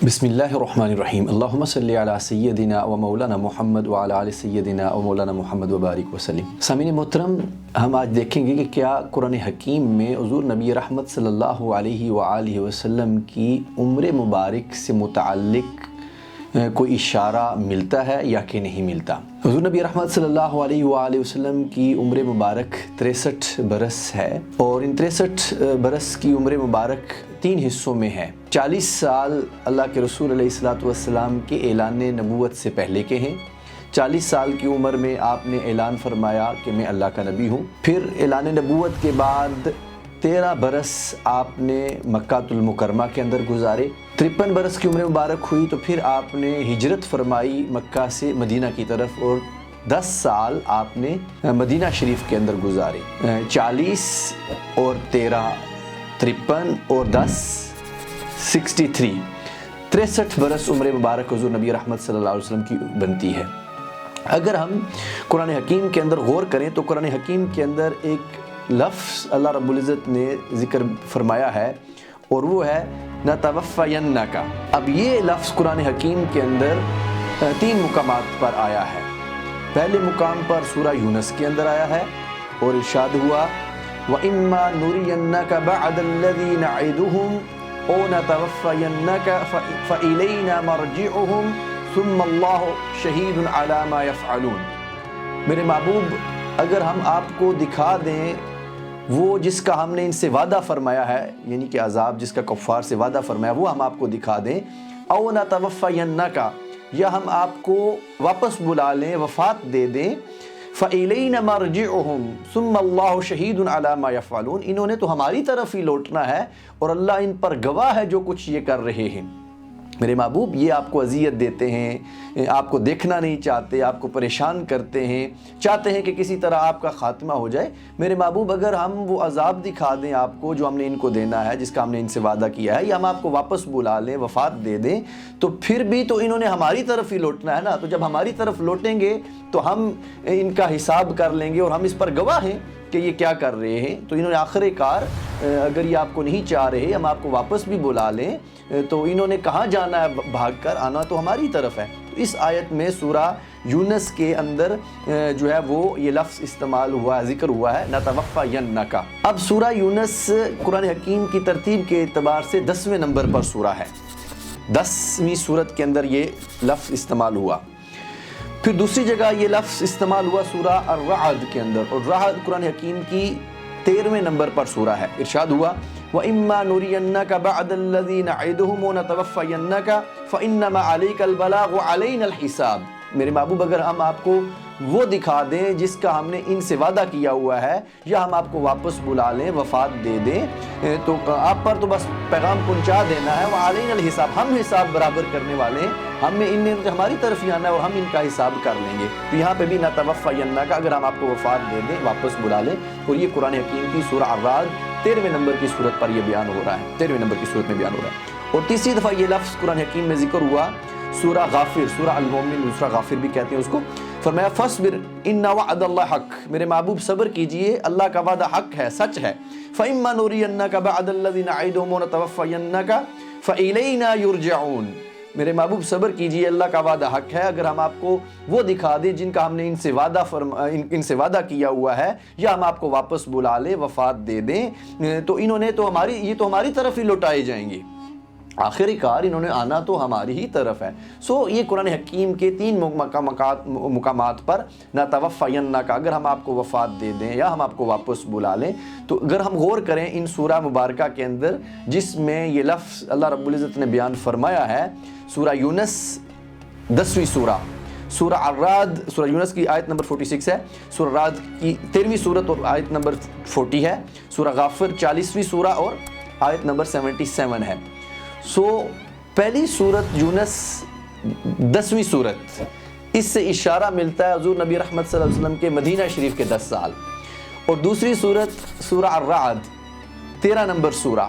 بسم اللہ الرحمن الرحیم اللہم صلی علی سیدنا و مولانا محمد وعلی آل سیدنا و مولانا محمد وبارک وسلم۔ سامعین محترم، ہم آج دیکھیں گے کہ کیا قرآن حکیم میں حضور نبی رحمت صلی اللہ علیہ وآلہ وسلم کی عمر مبارک سے متعلق کوئی اشارہ ملتا ہے یا کہ نہیں ملتا۔ حضور نبی رحمت صلی اللہ علیہ وآلہ وسلم کی عمر مبارک 63 برس ہے، اور ان 63 برس کی عمر مبارک 3 حصوں میں ہے۔ 40 سال اللہ کے رسول علیہ السلام کے اعلان نبوت سے پہلے کے ہیں۔ 40 سال کی عمر میں آپ نے اعلان فرمایا کہ میں اللہ کا نبی ہوں۔ پھر اعلان نبوت کے بعد 13 برس آپ نے مکہ المکرمہ کے اندر گزارے۔ 53 برس کی عمر مبارک ہوئی تو پھر آپ نے ہجرت فرمائی مکہ سے مدینہ کی طرف، اور 10 سال آپ نے مدینہ شریف کے اندر گزارے۔ 40 اور 13 53 اور 10 63 برس عمر مبارک حضور نبی رحمت صلی اللہ علیہ وسلم کی بنتی ہے۔ اگر ہم قرآن حکیم کے اندر غور کریں تو قرآن حکیم کے اندر ایک لفظ اللہ رب العزت نے ذکر فرمایا ہے، اور وہ ہے نَتَوَفَّيَنَّكَ۔ اب یہ لفظ قرآن حکیم کے اندر 3 مقامات پر آیا ہے۔ پہلے مقام پر سورہ یونس کے اندر آیا ہے، اور ارشاد ہوا وَإِمَّا نُرِيَنَّكَ بَعْدَ الَّذِي نَعِدُهُمْ أَوْ نَتَوَفَّيَنَّكَ فَإِلَيْنَا مَرْجِعُهُمْ ثُمَّ اللَّهُ شَهِيدٌ عَلَى مَا يَفْعَلُونَ۔ میرے محبوب، اگر ہم آپ کو دکھا دیں وہ جس کا ہم نے ان سے وعدہ فرمایا ہے، یعنی کہ عذاب جس کا کفار سے وعدہ فرمایا، وہ ہم آپ کو دکھا دیں، او نَتَوَفَّيَنَّكَ، یا ہم آپ کو واپس بلا لیں، وفات دے دیں، فَإِلَيْنَا مَرْجِعُهُمْ ثُمَّ اللَّهُ شَهِيدٌ عَلَى مَا يَفْعَلُونَ۔ انہوں نے تو ہماری طرف ہی لوٹنا ہے، اور اللہ ان پر گواہ ہے جو کچھ یہ کر رہے ہیں۔ میرے محبوب، یہ آپ کو اذیت دیتے ہیں، آپ کو دیکھنا نہیں چاہتے، آپ کو پریشان کرتے ہیں، چاہتے ہیں کہ کسی طرح آپ کا خاتمہ ہو جائے۔ میرے محبوب، اگر ہم وہ عذاب دکھا دیں آپ کو جو ہم نے ان کو دینا ہے، جس کا ہم نے ان سے وعدہ کیا ہے، یا ہم آپ کو واپس بلا لیں، وفات دے دیں، تو پھر بھی تو انہوں نے ہماری طرف ہی لوٹنا ہے نا۔ تو جب ہماری طرف لوٹیں گے تو ہم ان کا حساب کر لیں گے، اور ہم اس پر گواہ ہیں کہ یہ کیا کر رہے ہیں۔ تو انہوں نے آخر کار، اگر یہ آپ کو نہیں چاہ رہے، ہم آپ کو واپس بھی بلا لیں، تو انہوں نے کہاں جانا ہے بھاگ کر؟ آنا تو ہماری طرف ہے۔ تو اس آیت میں سورہ یونس کے اندر جو ہے وہ یہ لفظ استعمال ہوا، ذکر ہوا ہے نَتَوَفَّيَنَّكَ۔ اب سورہ یونس قرآن حکیم کی ترتیب کے اعتبار سے 10ویں نمبر پر سورہ ہے۔ 10ویں سورت کے اندر یہ لفظ استعمال ہوا۔ پھر دوسری جگہ یہ لفظ استعمال ہوا سورہ الرعد کے اندر، اور رعد قرآن حکیم کی 13ویں نمبر پر سورہ ہے۔ ارشاد ہوا وَإِمَّا نُرِيَنَّكَ بَعْدَ الَّذِي نَعِدُهُمْ وَنَتَوَفَّيَنَّكَ فَإِنَّمَا عَلَيْكَ الْبَلَاغُ وَعَلَيْنَا الْحِسَابُ۔ میرے محبوب، اگر ہم آپ کو وہ دکھا دیں جس کا ہم نے ان سے وعدہ کیا ہوا ہے، یا ہم آپ کو واپس بلا لیں، وفات دے دیں، تو آپ پر تو بس پیغام پہنچا دینا ہے۔ وَعَلَيْنَا الْحِسَابُ، ہم حساب برابر کرنے والے ہیں، ان نے ہماری طرف ہی آنا ہے، اور ہم ان کا حساب کر لیں گے۔ تو یہاں پہ بھی نَتَوَفَّيَنَّكَ، اگر ہم آپ کو وفات دے دیں، واپس بلا لیں، اور یہ قرآن حکیم کی سورہ الرعد 13ویں نمبر کی صورت پر یہ بیان ہو رہا ہے، 13ویں نمبر کی صورت میں بیان ہو رہا ہے۔ اور تیسری دفعہ یہ لفظ قرآن حکیم میں ذکر ہوا سورہ غافر، سورہ المومن، دوسرا غافر بھی کہتے ہیں اس کو۔ فرمایا فَاصْبِرْ إِنَّ وَعْدَ اللَّهِ حَقٌّ، میرے محبوب صبر کیجئے، اللہ کا وعدہ حق ہے، سچ ہے۔ فَإِمَّا نُرِيَنَّكَ بَعْدَ الَّذِي نَعِدُهُمْ وَنَتَوَفَّيَنَّكَ فَإِلَيْنَا يُرْجَعُونَ۔ میرے محبوب صبر کیجئے، اللہ کا وعدہ حق ہے۔ اگر ہم آپ کو وہ دکھا دیں جن کا ہم نے ان سے وعدہ کیا ہوا ہے، یا ہم آپ کو واپس بلا لیں، وفات دے دیں، تو انہوں نے تو یہ تو ہماری طرف ہی لوٹائے جائیں گے۔ آخر کار انہوں نے آنا تو ہماری ہی طرف ہے۔ یہ قرآن حکیم کے 3 مقامات پر نَتَوَفَّيَنَّكَ، اگر ہم آپ کو وفات دے دیں یا ہم آپ کو واپس بلا لیں، تو اگر ہم غور کریں ان سورہ مبارکہ کے اندر جس میں یہ لفظ اللہ رب العزت نے بیان فرمایا ہے، سورہ یونس 10ویں سورہ، سورہ الرعد، سورہ یونس کی آیت نمبر 46 ہے، سورہ الرعد کی 13ویں سورت اور آیت نمبر 40 ہے، سورہ غافر 40ویں سورہ اور آیت نمبر 77 ہے۔ پہلی سورت یونس 10ویں سورت، اس سے اشارہ ملتا ہے حضور نبی رحمت صلی اللہ علیہ وسلم کے مدینہ شریف کے 10 سال، اور دوسری سورت سورہ الرعد 13 نمبر سورہ،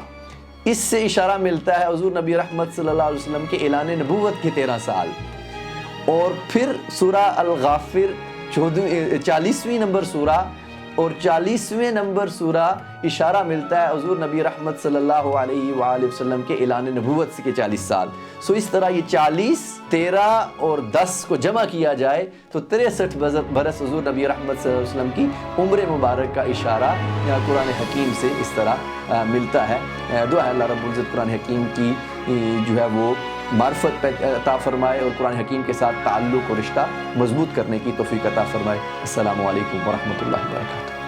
اس سے اشارہ ملتا ہے حضور نبی رحمت صلی اللہ علیہ وسلم کے اعلان نبوت کے 13 سال، اور پھر سورہ الغافر 40ویں نمبر سورہ، اور 40ویں نمبر سورہ اشارہ ملتا ہے حضور نبی رحمت صلی اللہ علیہ وآلہ وسلم کے اعلان نبوت کے 40 سال. سو اس طرح یہ 40، 13 اور 10 کو جمع کیا جائے تو 63 برس حضور نبی رحمت صلی اللہ علیہ وسلم کی عمر مبارک کا اشارہ قرآن حکیم سے اس طرح ملتا ہے. دعا ہے اللہ رب العزت قرآن حکیم کی جو ہے وہ معرفت عطا فرمائے اور قرآن حکیم کے ساتھ تعلق اور رشتہ مضبوط کرنے کی توفیق عطا فرمائے. السلام علیکم ورحمۃ اللہ وبرکاتہ.